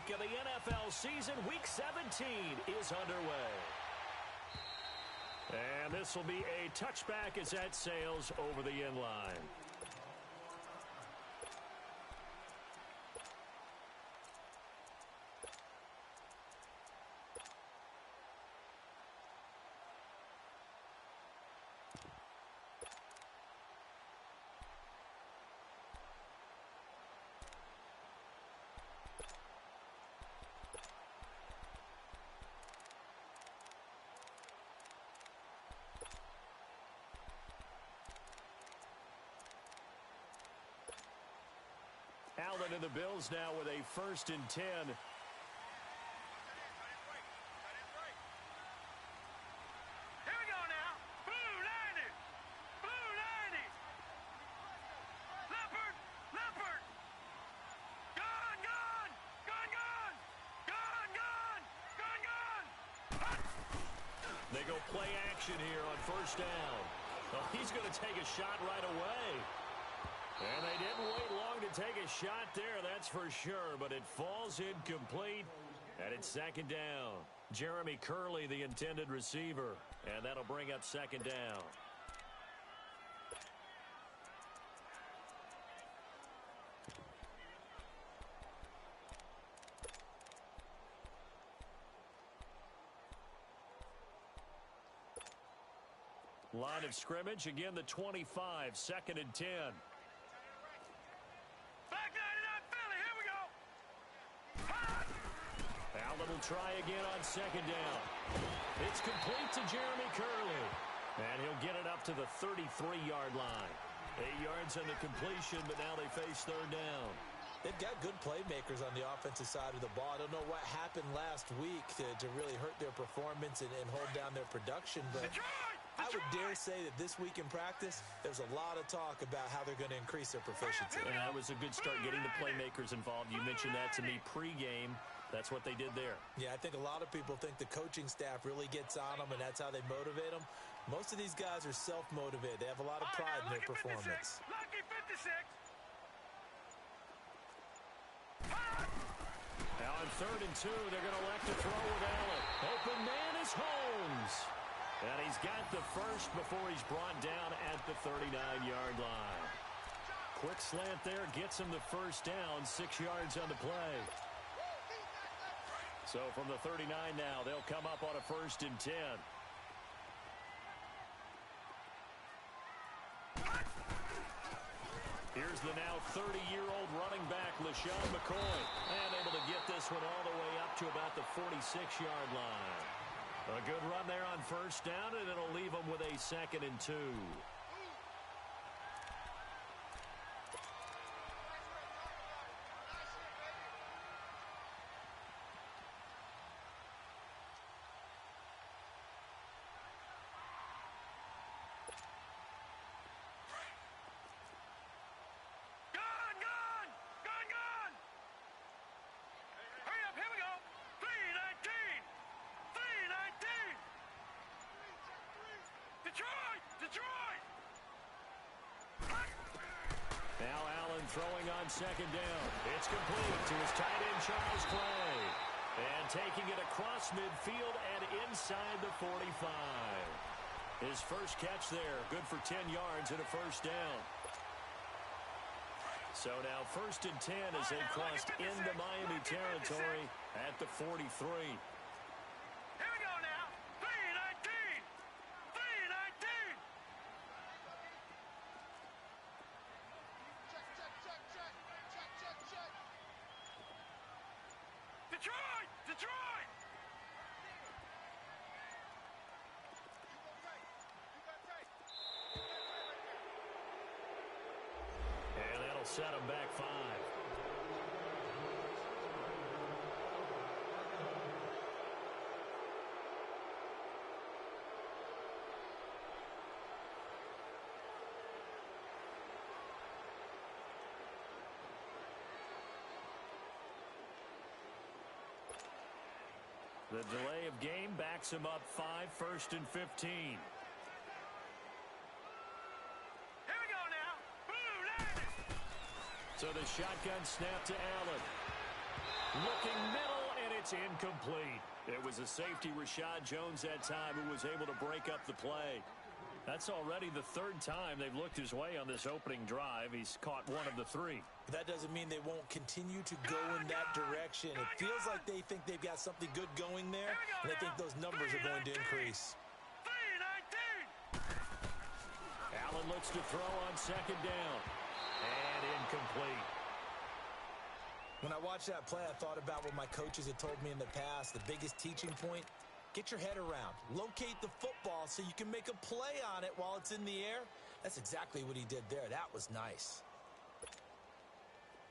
week of the NFL season. Week 17 is underway. And this will be a touchback as that sails over the end line. Allen and the Bills now with a 1st and 10. Here we go now. Blue 90. Blue 90. Leopard. Leopard. Gone, gone. Gone, gone. Gone, gone. Gone, gone. They go play action here on 1st down. Well, he's going to take a shot right away. And they didn't wait long to take a shot there, that's for sure. But it falls incomplete, and it's 2nd down. Jeremy Curley, the intended receiver. And that'll bring up 2nd down. Line of scrimmage, again the 25, 2nd and 10. Allen will try again on 2nd down. It's complete to Jeremy Curley. And he'll get it up to the 33-yard line. 8 yards on the completion, but now they face 3rd down. They've got good playmakers on the offensive side of the ball. I don't know what happened last week to really hurt their performance and hold down their production, but I would dare say that this week in practice, there's a lot of talk about how they're going to increase their proficiency. And that was a good start getting the playmakers involved. You mentioned that to me pregame. That's what they did there. Yeah, I think a lot of people think the coaching staff really gets on them, and that's how they motivate them. Most of these guys are self-motivated. They have a lot of pride in their performance. Lucky 56. Now on 3rd and 2, they're going to elect to throw with Allen. Open man is Holmes. And he's got the first before he's brought down at the 39-yard line. Quick slant there gets him the 1st down, 6 yards on the play. So from the 39 now, they'll come up on a 1st and 10. Here's the now 30-year-old running back, LaShawn McCoy. And able to get this one all the way up to about the 46-yard line. A good run there on 1st down, and it'll leave them with a 2nd and 2. Now Allen throwing on 2nd down. It's complete to his tight end, Charles Clay. And taking it across midfield and inside the 45. His first catch there, good for 10 yards and a 1st down. So now 1st and 10 as they crossed into Miami territory at the 43. Detroit! And that'll set him back 5. The delay of game backs him up 5, 1st and 15. Here we go now. Blue 90. So the shotgun snap to Allen. Looking middle, and it's incomplete. It was a safety, Rashad Jones, that time, who was able to break up the play. That's already the third time they've looked his way on this opening drive. He's caught one of the three. That doesn't mean they won't continue to go in that direction. It feels like they think they've got something good going there, and I think those numbers are going to increase. Allen looks to throw on second down. And incomplete. When I watched that play, I thought about what my coaches had told me in the past. The biggest teaching point, get your head around. Locate the football so you can make a play on it while it's in the air. That's exactly what he did there. That was nice.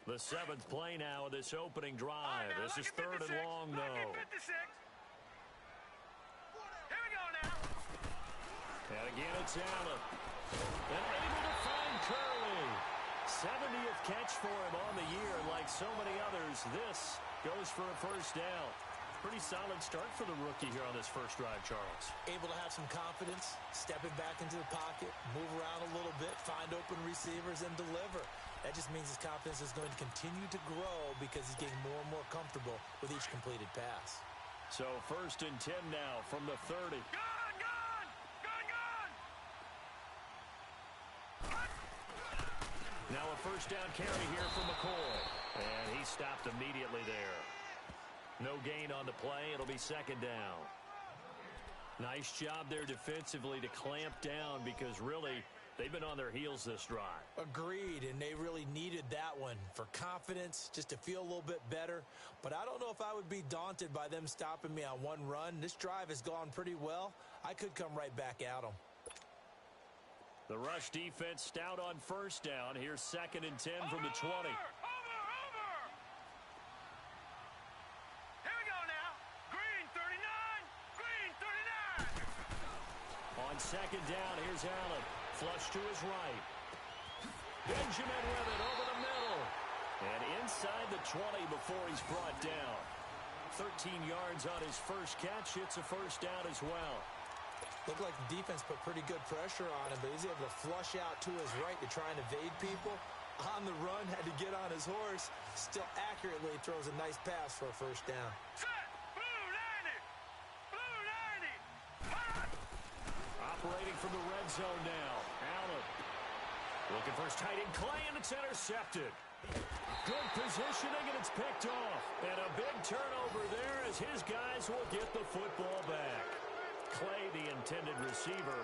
The seventh play now of this opening drive. This is third and long, though. Here we go now. And again, it's Allen. And able to find Curley. 70th catch for him on the year. Like so many others, this goes for a first down. Pretty solid start for the rookie here on this first drive, Charles. Able to have some confidence, stepping back into the pocket, move around a little bit, find open receivers, and deliver. That just means his confidence is going to continue to grow because he's getting more and more comfortable with each completed pass. So first and 10 now from the 30. Now a first down carry here for McCoy. And he stopped immediately there. No gain on the play. It'll be second down. Nice job there defensively to clamp down because really they've been on their heels this drive. Agreed, and they really needed that one for confidence, just to feel a little bit better. But I don't know if I would be daunted by them stopping me on one run. This drive has gone pretty well. I could come right back at them. The rush defense stout on first down. Here's second and 10 from the 20. Over. Here we go now. Green 39. Green 39. On second down, here's Allen. Flush to his right. Benjamin with it over the middle. And inside the 20 before he's brought down. 13 yards on his first catch. It's a first down as well. Looked like the defense put pretty good pressure on him, but he's able to flush out to his right to try and evade people. On the run, had to get on his horse. Still accurately throws a nice pass for a first down. Set. Blue 90. Blue 90. Operating from the red zone now. Allen. Looking for his tight end Clay, and it's intercepted. Good positioning, and it's picked off. And a big turnover there as his guys will get the football back. Clay, the intended receiver.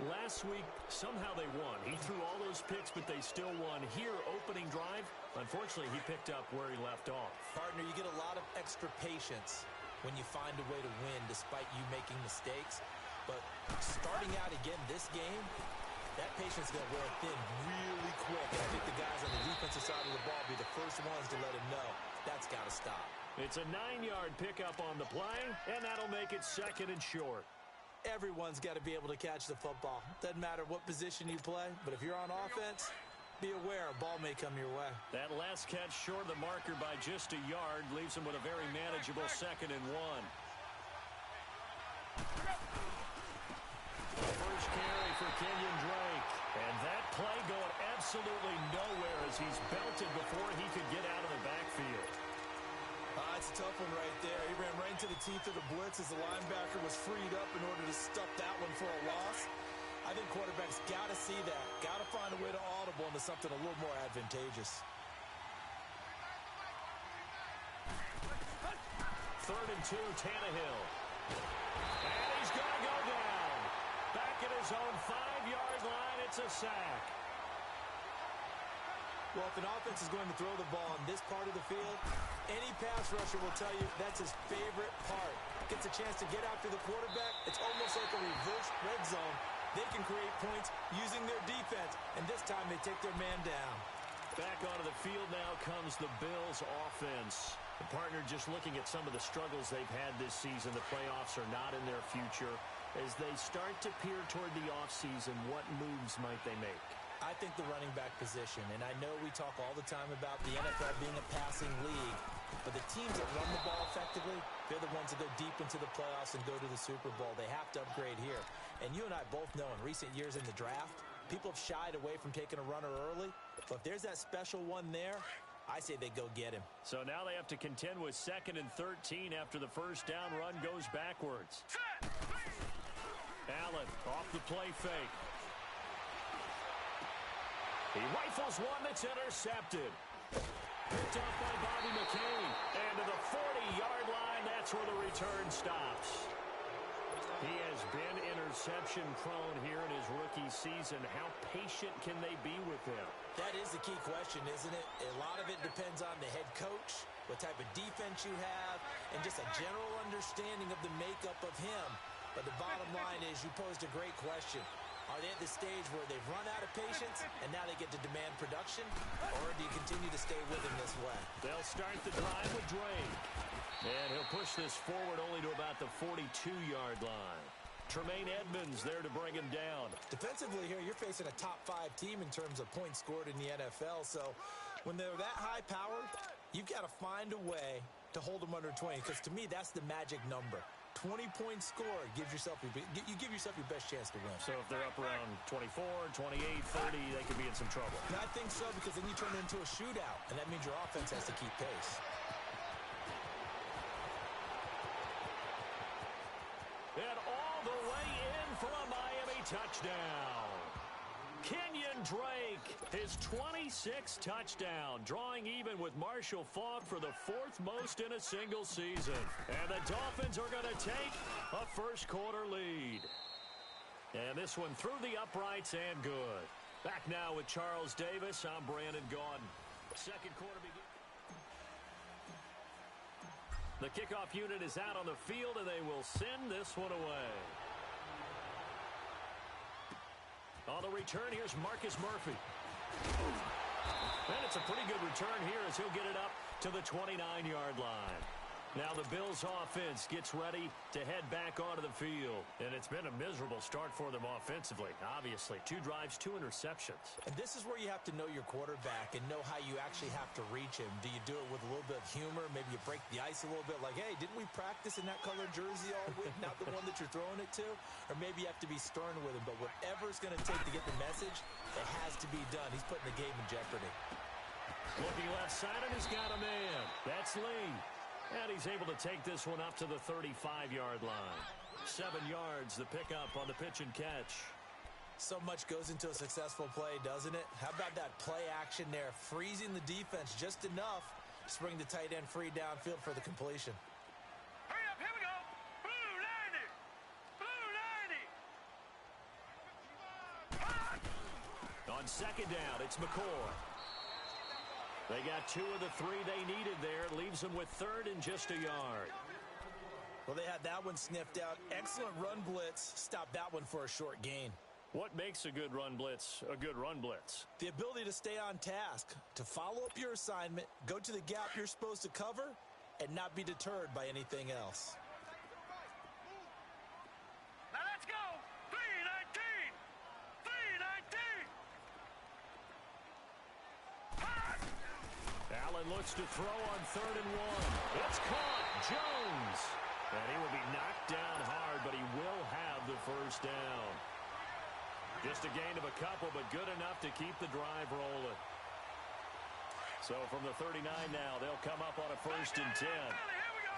Last week, somehow they won. He threw all those picks, but they still won. Here, opening drive, unfortunately, he picked up where he left off. Partner, you get a lot of extra patience when you find a way to win despite you making mistakes. But starting out again this game, that patience is going to wear thin really quick. And I think the guys on the defensive side of the ball will be the first ones to let him know that's got to stop. It's a 9-yard pickup on the play, and that'll make it second and short. Everyone's got to be able to catch the football. Doesn't matter what position you play, but if you're on offense, be aware a ball may come your way. That last catch short of the marker by just a yard leaves him with a very manageable second and 1. First carry for Kenyon Drake. And that play going absolutely nowhere as he's belted before he could get out of the backfield. It's a tough one right there. He ran right into the teeth of the blitz as the linebacker was freed up in order to stuff that one for a loss. I think quarterbacks got to see that. Got to find a way to audible into something a little more advantageous. Third and 2, Tannehill. And he's going to go down. Back at his own 5-yard line, it's a sack. Well, if an offense is going to throw the ball on this part of the field, any pass rusher will tell you that's his favorite part. Gets a chance to get after the quarterback. It's almost like a reverse red zone. They can create points using their defense, and this time they take their man down. Back onto the field now comes the Bills' offense. The partner just looking at some of the struggles they've had this season. The playoffs are not in their future. As they start to peer toward the offseason, what moves might they make? I think the running back position, and I know we talk all the time about the NFL being a passing league, but the teams that run the ball effectively, they're the ones that go deep into the playoffs and go to the Super Bowl. They have to upgrade here. And you and I both know in recent years in the draft, people have shied away from taking a runner early, but if there's that special one there, I say they go get him. So now they have to contend with 2nd and 13 after the first down run goes backwards. Allen off the play fake. He rifles one that's intercepted. Picked up by Bobby McCain. And to the 40-yard line, that's where the return stops. He has been interception-prone here in his rookie season. How patient can they be with him? That is the key question, isn't it? A lot of it depends on the head coach, what type of defense you have, and just a general understanding of the makeup of him. But the bottom line is you posed a great question. Are they at the stage where they've run out of patience and now they get to demand production? Or do you continue to stay with him this way? They'll start the drive with Drake. And he'll push this forward only to about the 42-yard line. Tremaine Edmonds there to bring him down. Defensively here, you're facing a top-5 team in terms of points scored in the NFL. So when they're that high-powered, you've got to find a way to hold them under 20. Because to me, that's the magic number. 20-point score gives yourself you give yourself your best chance to win. So if they're up around 24, 28, 30, they could be in some trouble. And I think so, because then you turn it into a shootout, and that means your offense has to keep pace. And all the way in for a Miami touchdown. Kenyon Drake, his 26th touchdown, drawing even with Marshall Faulk for the 4th most in a single season. And the Dolphins are going to take a first-quarter lead. And this one through the uprights and good. Back now with Charles Davis. I'm Brandon Gaudin. Second quarter begins. The kickoff unit is out on the field, and they will send this one away. On the return, here's Marcus Murphy. And it's a pretty good return here as he'll get it up to the 29-yard line. Now the Bills offense gets ready to head back onto the field. And it's been a miserable start for them offensively, obviously. 2 drives, 2 interceptions. And this is where you have to know your quarterback and know how you actually have to reach him. Do you do it with a little bit of humor? Maybe you break the ice a little bit like, hey, didn't we practice in that colored jersey all week? Not the one that you're throwing it to? Or maybe you have to be stern with him. But whatever it's going to take to get the message, it has to be done. He's putting the game in jeopardy. Looking left side, and he's got a man. That's Lee. And he's able to take this one up to the 35-yard line. 7 yards, the pickup on the pitch and catch. So much goes into a successful play, doesn't it? How about that play action there, freezing the defense just enough to bring the tight end free downfield for the completion. Hurry up, here we go. Blue 90. Blue 90. On second down, it's McCoy. They got 2 of the 3 they needed there. Leaves them with 3rd and just a yard. Well, they had that one sniffed out. Excellent run blitz. Stopped that one for a short gain. What makes a good run blitz a good run blitz? The ability to stay on task, to follow up your assignment, go to the gap you're supposed to cover, and not be deterred by anything else. Now let's go. 319. 319. Allen looks to throw on 3rd and 1. It's caught. Jones. And he will be knocked down hard, but he will have the first down. Just a gain of a couple, but good enough to keep the drive rolling. So from the 39 now, they'll come up on a 1st and 10. Here we go.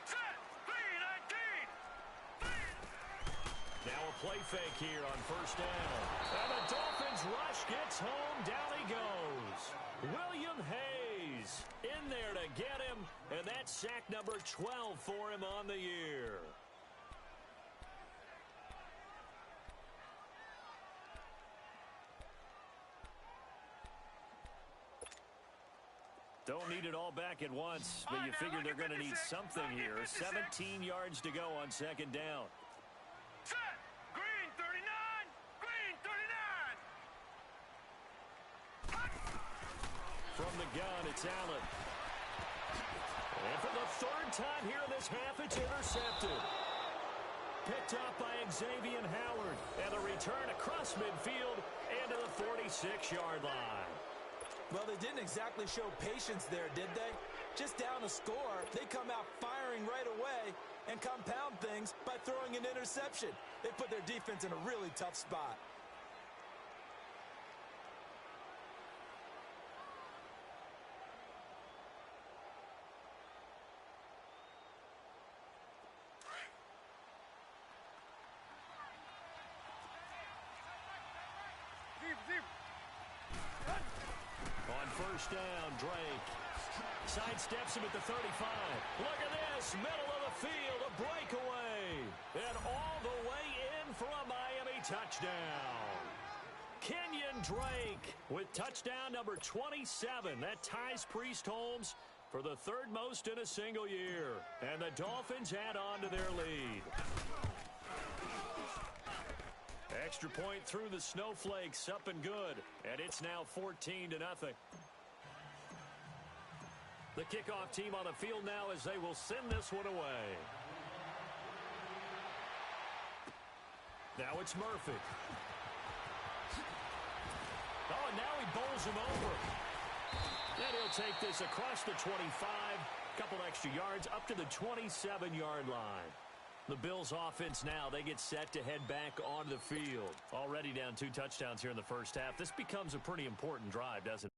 Set. 319. Now a play fake here on 1st down. And the Dolphins rush gets home. Down he goes. William Hayes in there to get him. And that's sack number 12 for him on the year. Don't need it all back at once, but you figure they're going to need something here. 17 yards to go on 2nd down. Set. Green 39. Green 39. From the gun, it's Allen. And for the 3rd time here in this half, it's intercepted. Picked up by Xavier Howard. And a return across midfield and to the 46-yard line. Well, they didn't exactly show patience there, did they? Just down a score, they come out firing right away and compound things by throwing an interception. They put their defense in a really tough spot. first down. Drake sidesteps him at the 35. Look at this, middle of the field, a breakaway. And all the way in for a Miami touchdown. Kenyon Drake with touchdown number 27. That ties Priest Holmes for the third most in a single year. And the Dolphins add on to their lead. Extra point through the Snowflakes, up and good. And it's now 14-0. The kickoff team on the field now as they will send this one away. Now it's Murphy. Oh, and now he bowls him over. And he'll take this across the 25. Couple extra yards up to the 27-yard line. The Bills offense now, they get set to head back onto the field. Already down 2 touchdowns here in the first half. This becomes a pretty important drive, doesn't it?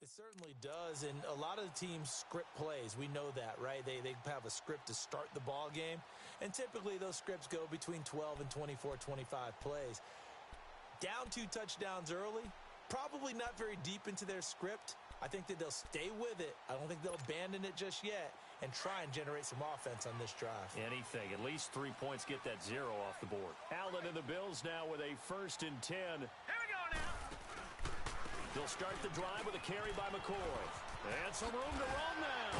It certainly does, and a lot of the teams script plays. We know that, right? They have a script to start the ball game, and typically those scripts go between 12 and 24, 25 plays. Down 2 touchdowns early, probably not very deep into their script. I think that they'll stay with it. I don't think they'll abandon it just yet and try and generate some offense on this drive. Anything. At least 3 points, get that 0 off the board. Allen and the Bills now with a 1st and 10. Here we go now. They'll start the drive with a carry by McCoy. And some room to run now.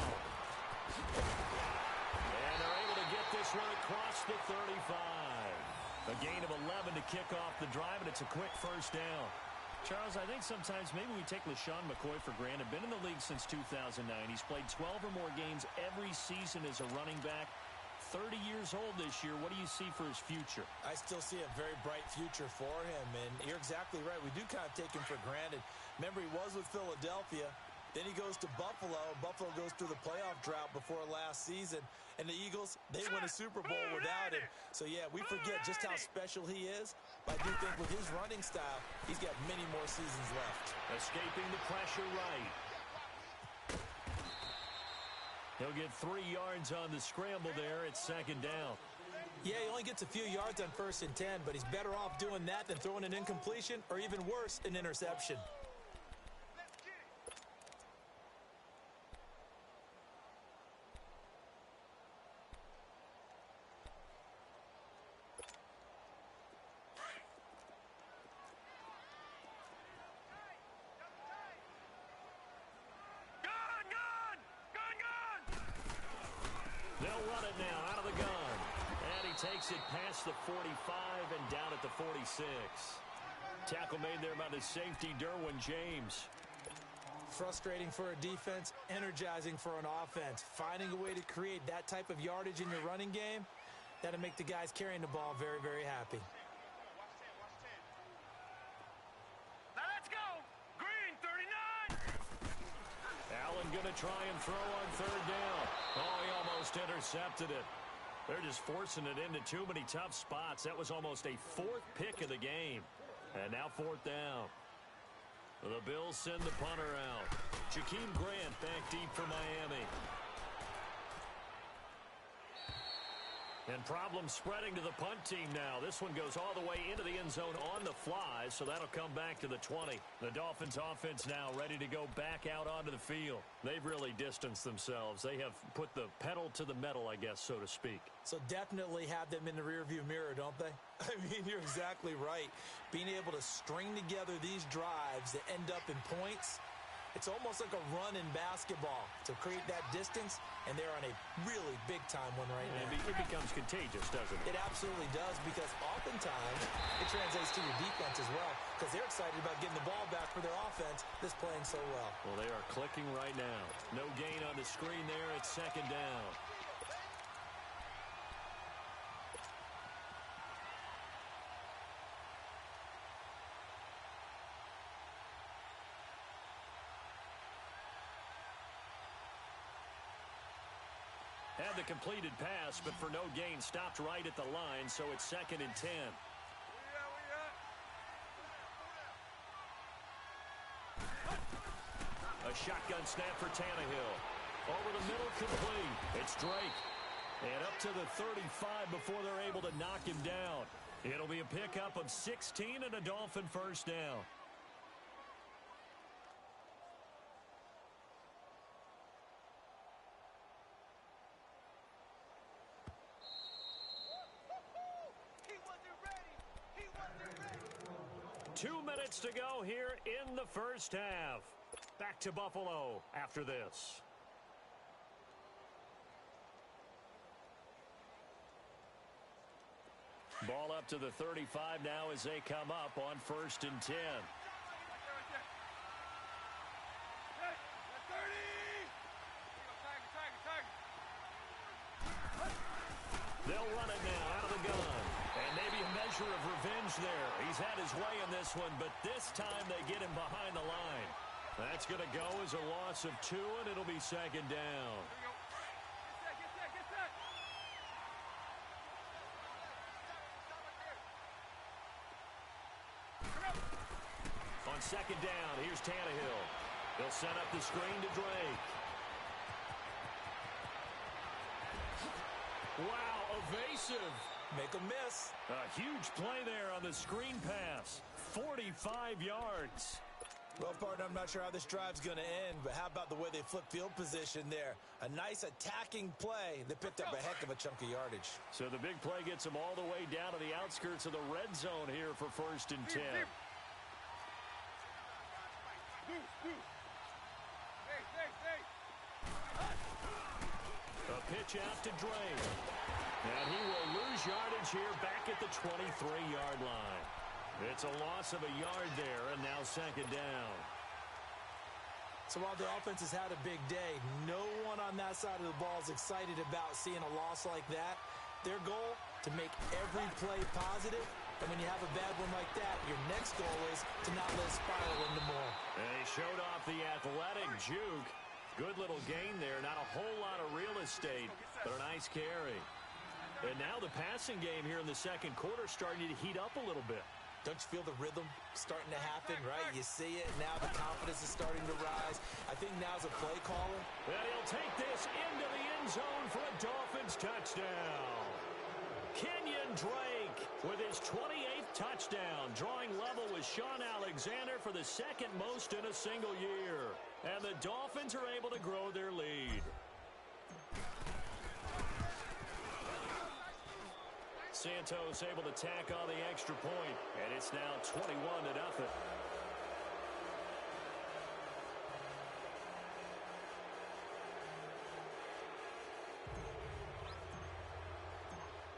And they're able to get this one across the 35. A gain of 11 to kick off the drive, and it's a quick 1st down. Charles, I think sometimes maybe we take LaShawn McCoy for granted. Been in the league since 2009. He's played 12 or more games every season as a running back. 30 years old this year. What do you see for his future? I still see a very bright future for him, and you're exactly right. We do kind of take him for granted. Remember, he was with Philadelphia. Then he goes to Buffalo. Buffalo goes through the playoff drought before last season. And the Eagles, they win a Super Bowl without him. So, yeah, we forget just how special he is. But I do think with his running style, he's got many more seasons left. Escaping the pressure right. He'll get 3 yards on the scramble there. It's 2nd down. Yeah, he only gets a few yards on 1st and 10, but he's better off doing that than throwing an incompletion or even worse, an interception. They'll run it now out of the gun. And he takes it past the 45 and down at the 46. Tackle made there by the safety, Derwin James. Frustrating for a defense, energizing for an offense. Finding a way to create that type of yardage in your running game, that'll make the guys carrying the ball very, very happy. Now let's go. Green, 39. Allen going to try and throw on 3rd down. Oh, he almost intercepted it. They're just forcing it into too many tough spots. That was almost a 4th pick of the game. And now 4th down. The Bills send the punter out. Jakeem Grant back deep for Miami. And problems spreading to the punt team now. This one goes all the way into the end zone on the fly, so that'll come back to the 20. The Dolphins offense now ready to go back out onto the field. They've really distanced themselves. They have put the pedal to the metal, I guess, so to speak. So definitely have them in the rearview mirror, don't they? I mean, you're exactly right. Being able to string together these drives that end up in points, it's almost like a run in basketball to create that distance, and they're on a really big-time one right now. It becomes contagious, doesn't it? It absolutely does, because oftentimes it translates to your defense as well, because they're excited about getting the ball back for their offense that's playing so well. Well, they are clicking right now. No gain on the screen there. It's 2nd down. Had the completed pass, but for no gain, stopped right at the line, so it's 2nd and 10. A shotgun snap for Tannehill. Over the middle, complete. It's Drake. And up to the 35 before they're able to knock him down. It'll be a pickup of 16 and a Dolphin 1st down. He wasn't ready. 2 minutes to go here in the 1st half. Back to Buffalo after this. Ball up to the 35 now as they come up on 1st and 10. They'll run it now out of the gun. And maybe a measure of revenge there. He's had his way in this one, but this time they get him behind the line. That's going to go as a loss of 2, and it'll be 2nd down. On 2nd down, here's Tannehill. They'll set up the screen to Drake. Wow, evasive. Make a miss. A huge play there on the screen pass. 45 yards. Well, partner, I'm not sure how this drive's going to end, but how about the way they flip field position there? A nice attacking play. They picked up a heck of a chunk of yardage. So the big play gets them all the way down to the outskirts of the red zone here for 1st and 10. A pitch out to Drake. And he will lose yardage here back at the 23-yard line. It's a loss of a yard there, and now 2nd down. So while the offense has had a big day, no one on that side of the ball is excited about seeing a loss like that. Their goal, to make every play positive. And when you have a bad one like that, your next goal is to not let it spiral into more. And he showed off the athletic juke. Good little gain there. Not a whole lot of real estate, but a nice carry. And now the passing game here in the 2nd quarter starting to heat up a little bit. Don't you feel the rhythm starting to happen, right? You see it, now the confidence is starting to rise. I think now's a play caller. And he'll take this into the end zone for a Dolphins touchdown. Kenyon Drake with his 28th touchdown, drawing level with Sean Alexander for the 2nd most in a single year. And the Dolphins are able to grow their lead. Santos able to tack on the extra point, and it's now 21-0.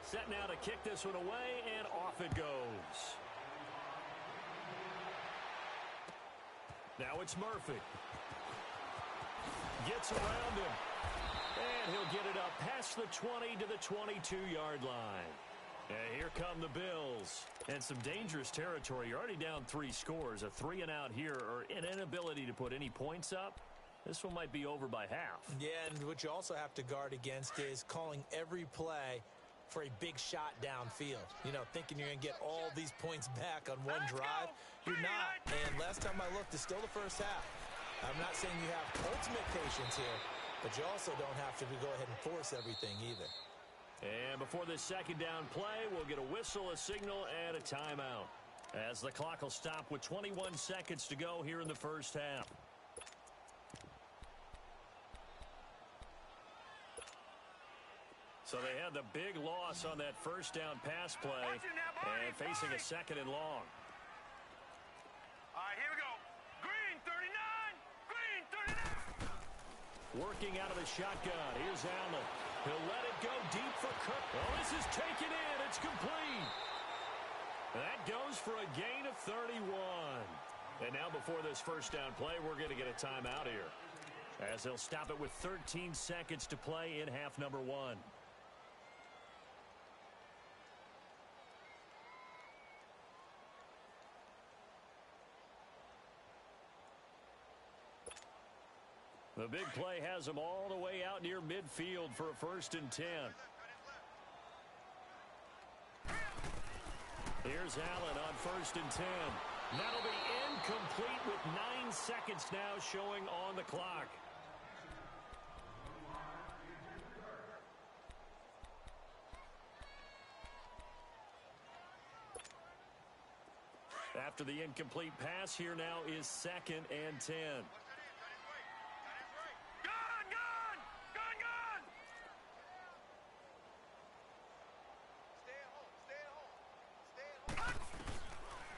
Set now to kick this one away, and off it goes. Now it's Murphy. Gets around him. And he'll get it up past the 20 to the 22-yard line. And here come the Bills. And some dangerous territory. You're already down 3 scores. A 3-and-out here, or an inability to put any points up. This one might be over by half. Yeah, and what you also have to guard against is calling every play for a big shot downfield. You know, thinking you're going to get all these points back on one drive. You're not. And last time I looked, it's still the first half. I'm not saying you have ultimate patience here, but you also don't have to go ahead and force everything either. And before this 2nd down play, we'll get a whistle, a signal, and a timeout. As the clock will stop with 21 seconds to go here in the first half. So they had the big loss on that 1st down pass play and facing a 2nd and long. All right, here we go. Green 39. Green 39. Working out of the shotgun. Here's Allen. He'll let it go deep for Cook. Oh, this is taken in. It's complete. That goes for a gain of 31. And now before this 1st down play, we're going to get a timeout here, as they'll stop it with 13 seconds to play in half number 1. The big play has them all the way out near midfield for a 1st and 10. Here's Allen on 1st and 10. That'll be incomplete with 9 seconds now showing on the clock. After the incomplete pass, here now is 2nd and 10.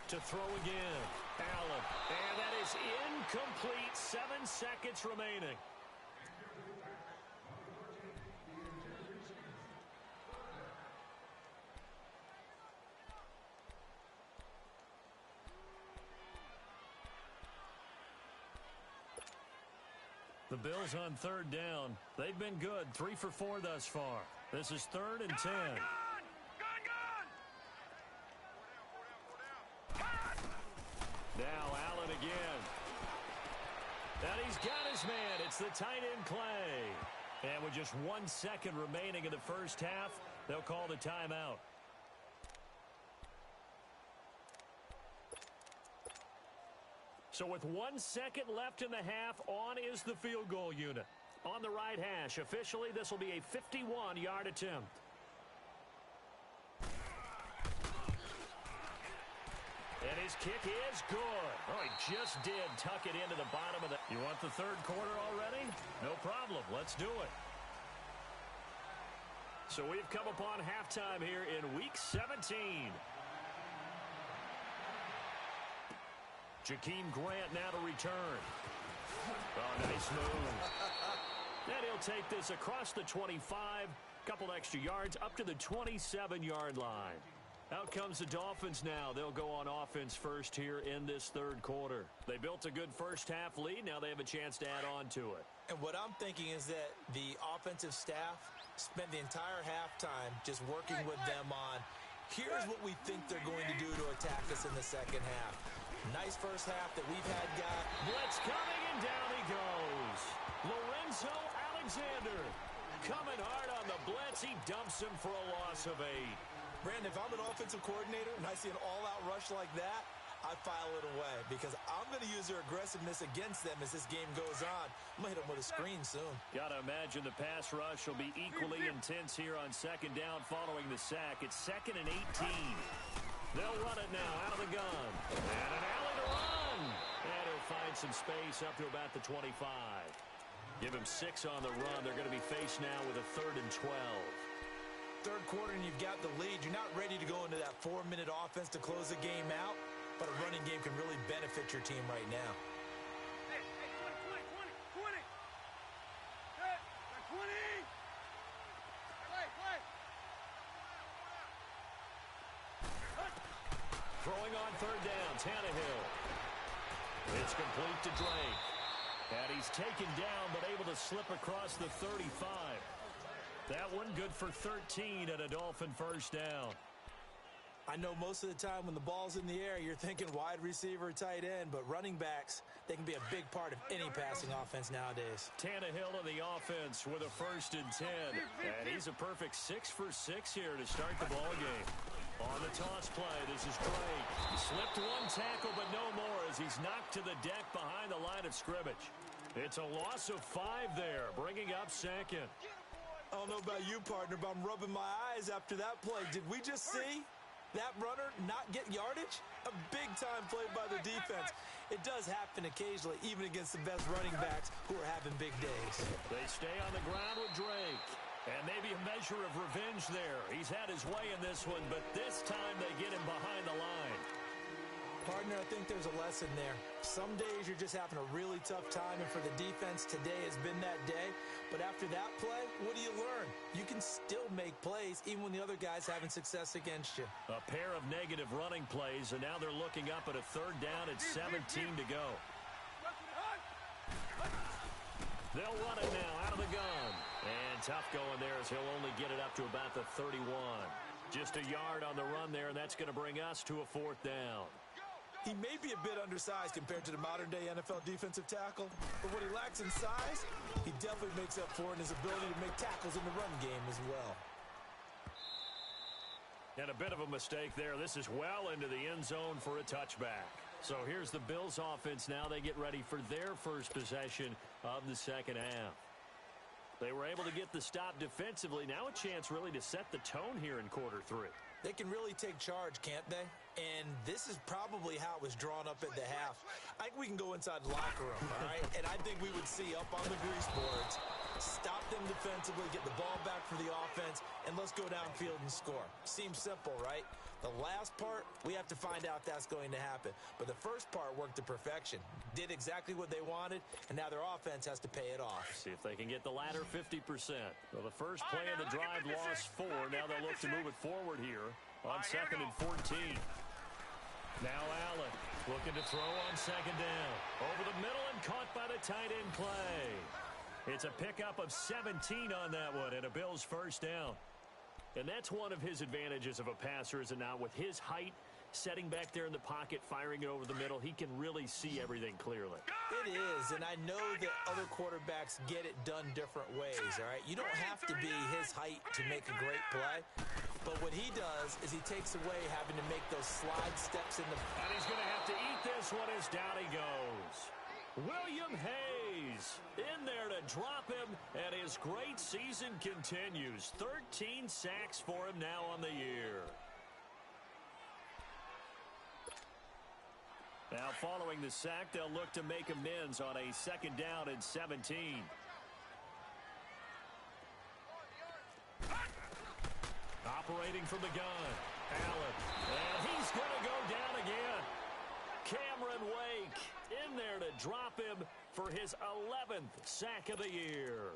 To throw again. Allen. And that is incomplete. 7 seconds remaining. The Bills on 3rd down. They've been good. 3 for 4 thus far. This is 3rd and 10. Now Allen again. And he's got his man. It's the tight end Clay. And with just 1 second remaining in the first half, they'll call the timeout. So with 1 second left in the half, on is the field goal unit. On the right hash, officially, this will be a 51-yard attempt. And his kick is good. Oh, he just did tuck it into the bottom of the... You want the third quarter already? No problem. Let's do it. So we've come upon halftime here in Week 17. Jakeem Grant now to return. Oh, nice move. And he'll take this across the 25, couple extra yards, up to the 27-yard line. Out comes the Dolphins now. They'll go on offense first here in this third quarter. They built a good first-half lead. Now they have a chance to add on to it. And what I'm thinking is that the offensive staff spent the entire halftime just working with them on, here's what we think they're going to do to attack us in the second half. Nice first half that we've had, guy. Blitz coming, and down he goes. Lorenzo Alexander coming hard on the blitz. He dumps him for a loss of 8. Brandon, if I'm an offensive coordinator and I see an all-out rush like that, I file it away because I'm going to use their aggressiveness against them as this game goes on. I'm going to hit them with a screen soon. Got to imagine the pass rush will be equally intense here on second down following the sack. It's 2nd and 18. They'll run it now out of the gun. And an alley to run. And he'll find some space up to about the 25. Give him 6 on the run. They're going to be faced now with a 3rd and 12. Third quarter and you've got the lead. You're not ready to go into that 4-minute offense to close the game out, but a running game can really benefit your team right now. Hey, 20. Hey, 20. Play. Throwing on third down, Tannehill. It's complete to Drake. And he's taken down, but able to slip across the 35. That one good for 13 and a Dolphin first down. I know most of the time when the ball's in the air, you're thinking wide receiver, tight end, but running backs, they can be a big part of any passing offense nowadays. Tannehill in the offense with a 1st and 10. And he's a perfect 6 for 6 here to start the ball game. On the toss play, this is Drake. He slipped one tackle, but no more as he's knocked to the deck behind the line of scrimmage. It's a loss of 5 there, bringing up 2nd. I don't know about you, partner, but I'm rubbing my eyes after that play. Did we just see that runner not get yardage? A big-time play by the defense. It does happen occasionally, even against the best running backs who are having big days. They stay on the ground with Drake. And maybe a measure of revenge there. He's had his way in this one, but this time they get him behind the line. Partner, I think there's a lesson there. Some days you're just having a really tough time, and for the defense, today has been that day. But after that play, what do you learn? You can still make plays even when the other guy's having success against you. A pair of negative running plays, and now they're looking up at a 3rd down at 17 to go. They'll run it now out of the gun. And tough going there as he'll only get it up to about the 31. Just a yard on the run there, and that's going to bring us to a 4th down. He may be a bit undersized compared to the modern-day NFL defensive tackle, but what he lacks in size, he definitely makes up for in his ability to make tackles in the run game as well. And a bit of a mistake there. This is well into the end zone for a touchback. So here's the Bills offense now. They get ready for their first possession of the second half. They were able to get the stop defensively. Now a chance really to set the tone here in quarter 3. They can really take charge, can't they? And this is probably how it was drawn up at the half. I think we can go inside the locker room, all right? And I think we would see up on the grease boards, stop them defensively, get the ball back for the offense, and let's go downfield and score. Seems simple, right? The last part, we have to find out that's going to happen. But the first part worked to perfection. Did exactly what they wanted, and now their offense has to pay it off. See if they can get the latter 50%. Well, the first play of the drive lost 4. Now they'll look to move it forward here on 2nd and 14. Now Allen looking to throw on 2nd down. Over the middle and caught by the tight end play. It's a pickup of 17 on that one and a Bills first down. And that's one of his advantages of a passer, is it not? With his height, setting back there in the pocket, firing it over the middle, he can really see everything clearly. It is, and I know that other quarterbacks get it done different ways, all right? You don't have to be his height to make a great play. But what he does is he takes away having to make those slide steps in the... And he's going to have to eat this one as down he goes. William Hayes in there to drop him, and his great season continues. 13 sacks for him now on the year. Now following the sack, they'll look to make amends on a 2nd down and 17. Operating from the gun, Allen, and he's going to go down again. Cameron Wake in there to drop him for his 11th sack of the year.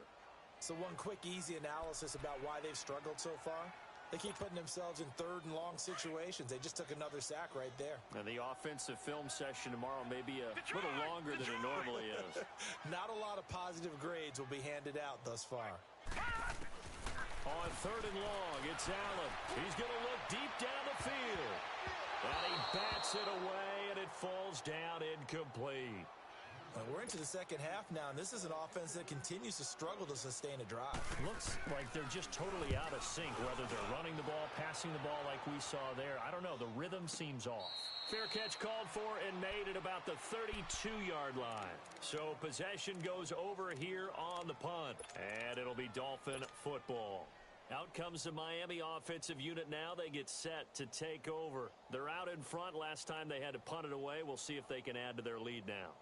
So one quick, easy analysis about why they've struggled so far. They keep putting themselves in 3rd and long situations. They just took another sack right there. And the offensive film session tomorrow may be a little longer than it normally is. Not a lot of positive grades will be handed out thus far. On 3rd and long, it's Allen. He's going to look deep down the field. And he bats it away, and it falls down incomplete. We're into the 2nd half now, and this is an offense that continues to struggle to sustain a drive. Looks like they're just totally out of sync, whether they're running the ball, passing the ball like we saw there. I don't know. The rhythm seems off. Fair catch called for and made at about the 32-yard line. So possession goes over here on the punt, and it'll be Dolphin football. Out comes the Miami offensive unit now. They get set to take over. They're out in front. Last time they had to punt it away. We'll see if they can add to their lead now.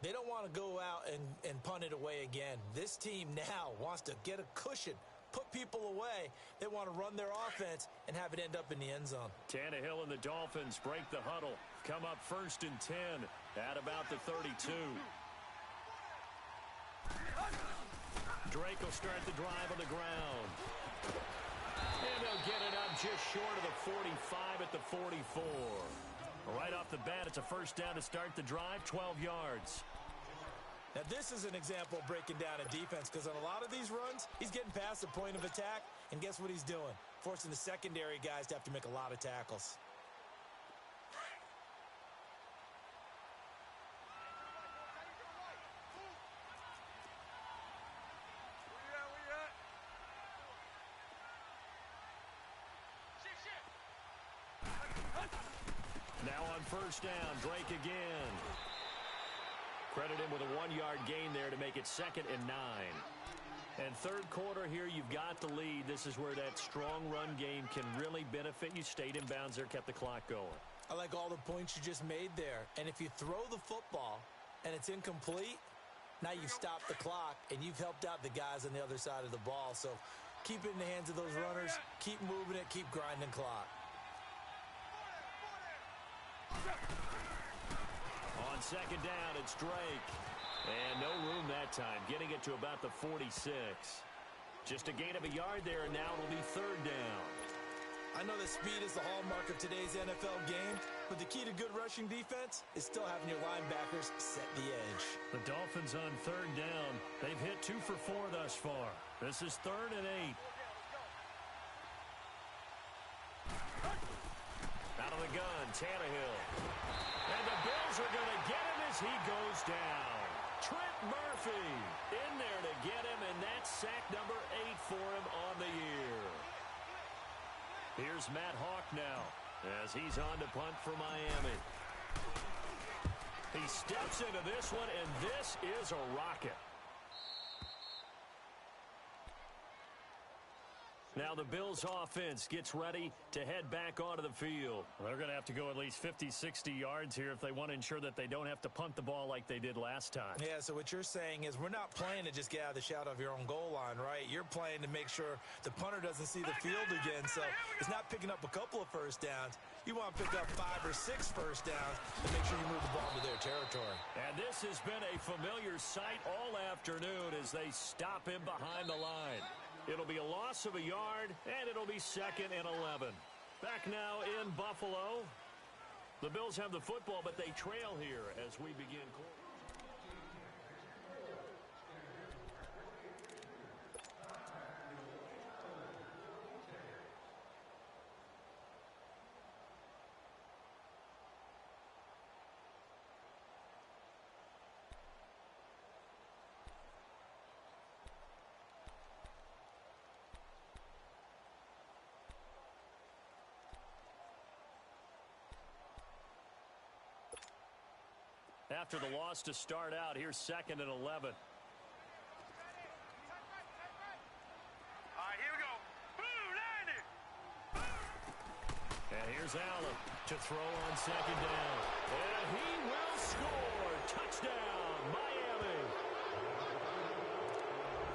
They don't want to go out and punt it away again. This team now wants to get a cushion, put people away. They want to run their offense and have it end up in the end zone. Tannehill and the Dolphins break the huddle. Come up 1st and 10 at about the 32. Drake will start the drive on the ground. And they'll get it up just short of the 45 at the 44. Right off the bat, it's a 1st down to start the drive, 12 yards. Now, this is an example of breaking down a defense because on a lot of these runs, he's getting past the point of attack, and guess what he's doing? Forcing the secondary guys to have to make a lot of tackles. Now on 1st down, Drake again. Credit him with a 1-yard gain there to make it 2nd and 9. And 3rd quarter here, you've got the lead. This is where that strong run game can really benefit you. Stayed in bounds there, kept the clock going. I like all the points you just made there. And if you throw the football and it's incomplete, now you've stopped the clock and you've helped out the guys on the other side of the ball. So keep it in the hands of those runners. Keep moving it. Keep grinding clock. On 2nd down, it's Drake. And no room that time, getting it to about the 46. Just a gain of a yard there, and now it'll be 3rd down. I know that speed is the hallmark of today's NFL game, but the key to good rushing defense is still having your linebackers set the edge. The Dolphins on 3rd down. They've hit 2 for 4 thus far. This is 3rd and 8. Out of the gun, Tannehill. And the Bills are going to get him as he goes down. Trent Murphy in there to get him, and that's sack number 8 for him on the year. Here's Matt Hawk now as he's on to punt for Miami. He steps into this one, and this is a rocket. Now the Bills offense gets ready to head back onto the field. They're going to have to go at least 50, 60 yards here if they want to ensure that they don't have to punt the ball like they did last time. Yeah, so what you're saying is we're not playing to just get out of the shadow of your own goal line, right? You're playing to make sure the punter doesn't see the field again. So it's not picking up a couple of 1st downs. You want to pick up 5 or 6 1st downs to make sure you move the ball into their territory. And this has been a familiar sight all afternoon as they stop him behind the line. It'll be a loss of a yard, and it'll be 2nd and 11. Back now in Buffalo. The Bills have the football, but they trail here as we begin quarter. after the loss to start out. Here's 2nd and 11. All right, here we go. Blue, line it. And here's Allen to throw on 2nd down. And he will score. Touchdown, Miami.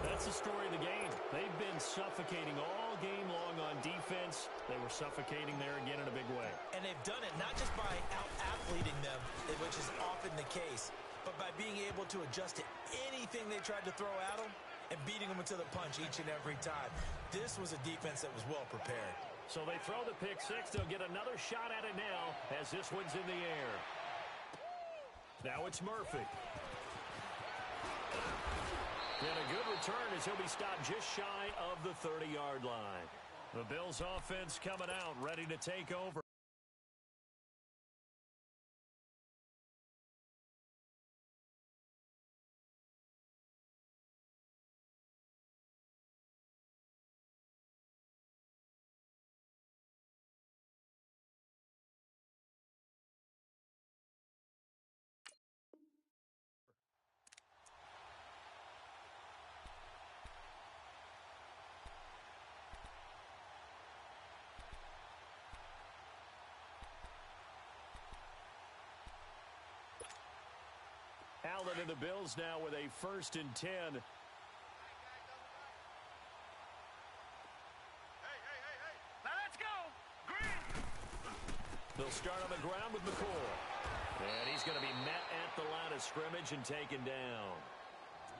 That's the story of the game. They've been suffocating all game long on defense. They were suffocating there again in a big way. And they've done it not just by out-athleting them, which is often the case, but by being able to adjust to anything they tried to throw at them and beating them into the punch each and every time. This was a defense that was well prepared. So they throw the pick six. They'll get another shot at it now as this one's in the air. Now it's Murphy. And a good return as he'll be stopped just shy of the 30-yard line. The Bills offense coming out, ready to take over. Allen and the Bills now with a 1st and 10. Hey. Now let's go. Green. They'll start on the ground with McCoy. And he's going to be met at the line of scrimmage and taken down.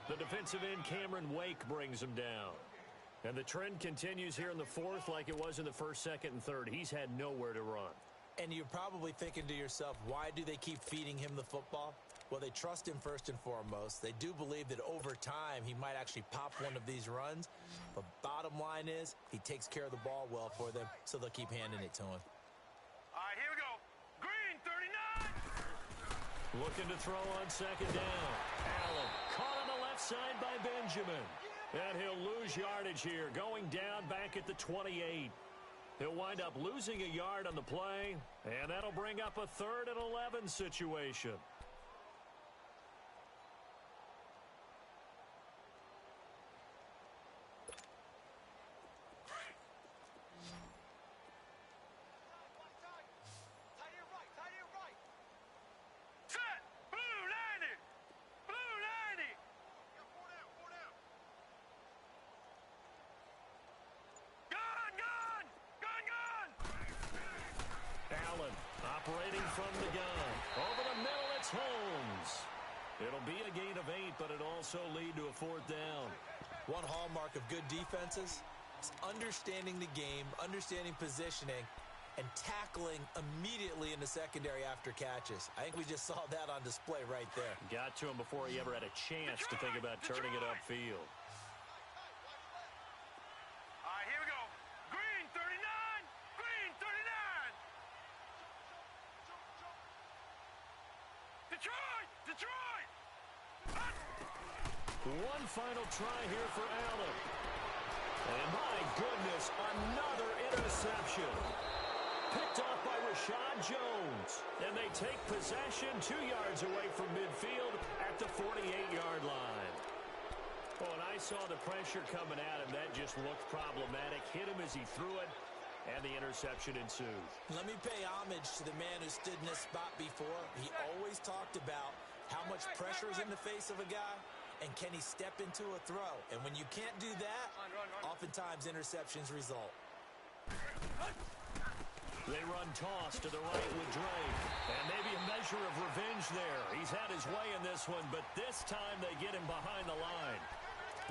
The defensive end, Cameron Wake, brings him down. And the trend continues here in the 4th like it was in the 1st, 2nd, and 3rd. He's had nowhere to run. And you're probably thinking to yourself, why do they keep feeding him the football? Well, they trust him first and foremost. They do believe that over time he might actually pop one of these runs. But bottom line is he takes care of the ball well for them, so they'll keep handing it to him. All right, here we go. Green, 39. Looking to throw on 2nd down. Allen caught on the left side by Benjamin. And he'll lose yardage here, going down back at the 28. He'll wind up losing a yard on the play, and that'll bring up a 3rd and 11 situation. Set. Blue, line it. Blue, line it. Gun. Allen operating from the gun. Over the middle, it's Holmes. It'll be a gain of 8, but it'll also lead to a 4th down. One hallmark of good defenses is understanding the game, understanding positioning, and tackling immediately in the secondary after catches. I think we just saw that on display right there. Got to him before he ever had a chance to think about turning it upfield. All right, here we go. Green, 39. Green, 39. Detroit. One final try here for Allen. And my goodness, another interception. Picked off by Rashad Jones. And they take possession 2 yards away from midfield at the 48-yard line. Oh, and I saw the pressure coming at him. That just looked problematic. Hit him as he threw it, and the interception ensued. Let me pay homage to the man who stood in this spot before. He always talked about how much pressure is in the face of a guy, and can he step into a throw? And when you can't do that, oftentimes interceptions result. They run toss to the right with Drake. And maybe a measure of revenge there. He's had his way in this one, but this time they get him behind the line.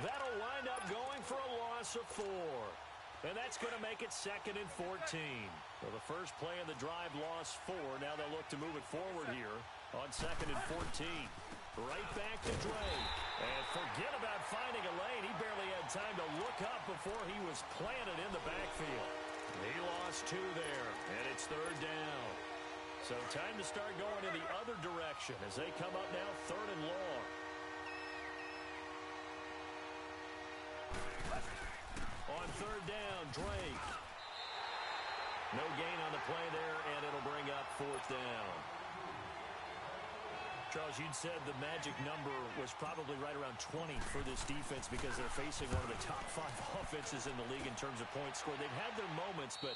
That'll wind up going for a loss of 4. And that's going to make it 2nd and 14. So the first play of the drive lost 4. Now they'll look to move it forward here on 2nd and 14. Right back to Drake. And forget about finding a lane. He barely had time to look up before he was planted in the backfield. He lost 2 there, and it's 3rd down. So time to start going in the other direction as they come up now 3rd and long. On 3rd down, Drake. No gain on the play there, and it'll bring up 4th down. Charles, you'd said the magic number was probably right around 20 for this defense because they're facing one of the top 5 offenses in the league in terms of points scored. They've had their moments, but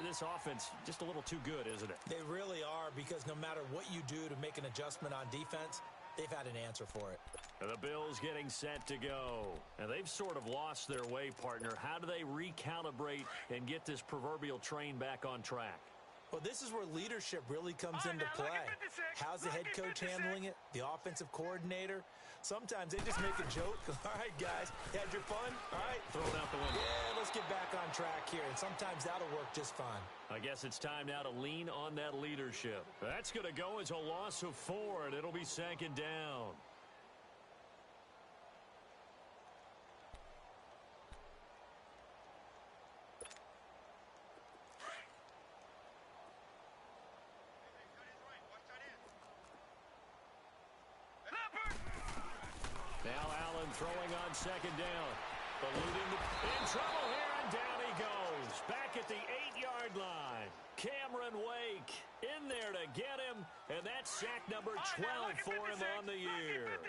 this offense just a little too good, isn't it? They really are, because no matter what you do to make an adjustment on defense, they've had an answer for it. And the Bills getting set to go. And they've sort of lost their way, partner. How do they recalibrate and get this proverbial train back on track? Well, this is where leadership really comes into play. How's the head coach handling it? The offensive coordinator? Sometimes they just make a joke. All right, guys, you had your fun? All right. Throw it out the window. Yeah, let's get back on track here. And sometimes that'll work just fine. I guess it's time now to lean on that leadership. That's going to go as a loss of 4, and it'll be second down. Throwing on second down. Eluding in trouble here, and down he goes. Back at the 8-yard line. Cameron Wake in there to get him, and that's sack number 12 for him on the year. All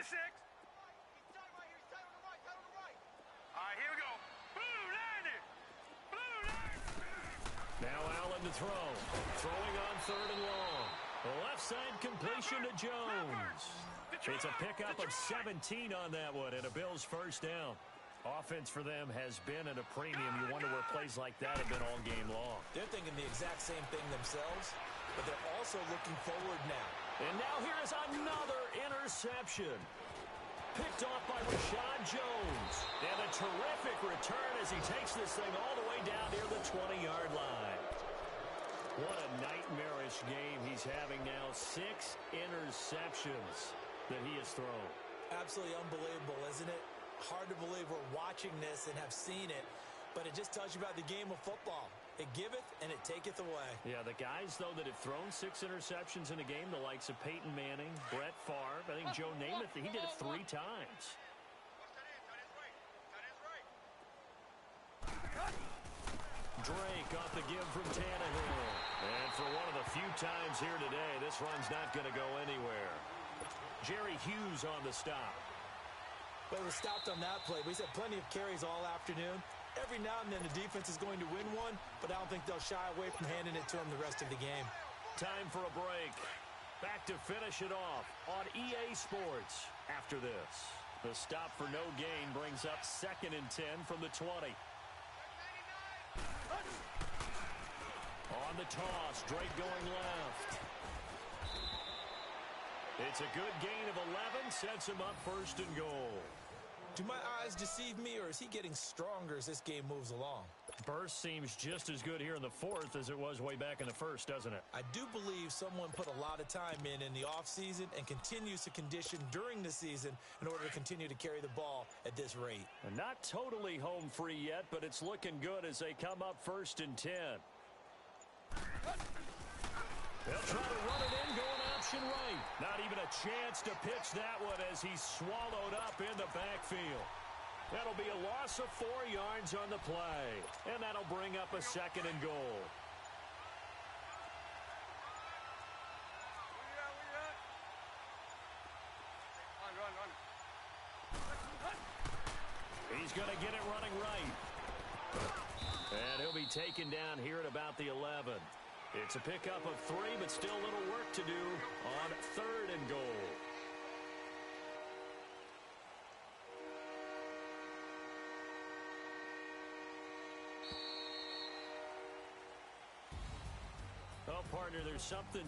right, here we go. Blue line it. Blue line. Now Allen to throw. Throwing on 3rd and long. The left side completion to Jones. It's a pickup of 17 on that one, and a Bills first down. Offense for them has been at a premium. You wonder where plays like that have been all game long. They're thinking the exact same thing themselves, but they're also looking forward now. And now here is another interception. Picked off by Rashad Jones. And a terrific return as he takes this thing all the way down near the 20-yard line. What a nightmarish game he's having now. 6 interceptions that he has thrown. Absolutely unbelievable, isn't it? Hard to believe we're watching this and have seen it, but it just tells you about the game of football. It giveth and it taketh away. Yeah, the guys, though, that have thrown 6 interceptions in a game, the likes of Peyton Manning, Brett Favre, I think Joe Namath, he did it 3 times. Drake off the give from Tannehill. And for one of the few times here today, this run's not going to go anywhere. Jerry Hughes on the stop. But it was stopped on that play. He's had plenty of carries all afternoon. Every now and then the defense is going to win one, but I don't think they'll shy away from handing it to him the rest of the game. Time for a break. Back to finish it off on EA Sports after this. The stop for no gain brings up 2nd and 10 from the 20. On the toss, Drake going left. It's a good gain of 11, sets him up 1st and goal. Do my eyes deceive me, or is he getting stronger as this game moves along? Burst seems just as good here in the 4th as it was way back in the 1st, doesn't it? I do believe someone put a lot of time in the offseason and continues to condition during the season in order to continue to carry the ball at this rate. And not totally home free yet, but it's looking good as they come up 1st and 10. They'll try to run it in, going option right. Not even a chance to pitch that one as he's swallowed up in the backfield. That'll be a loss of 4 yards on the play. And that'll bring up a 2nd and goal. He's going to get it running right. And he'll be taken down here at about the 11. It's a pickup of 3, but still a little work to do on 3rd and goal. Oh, partner, there's something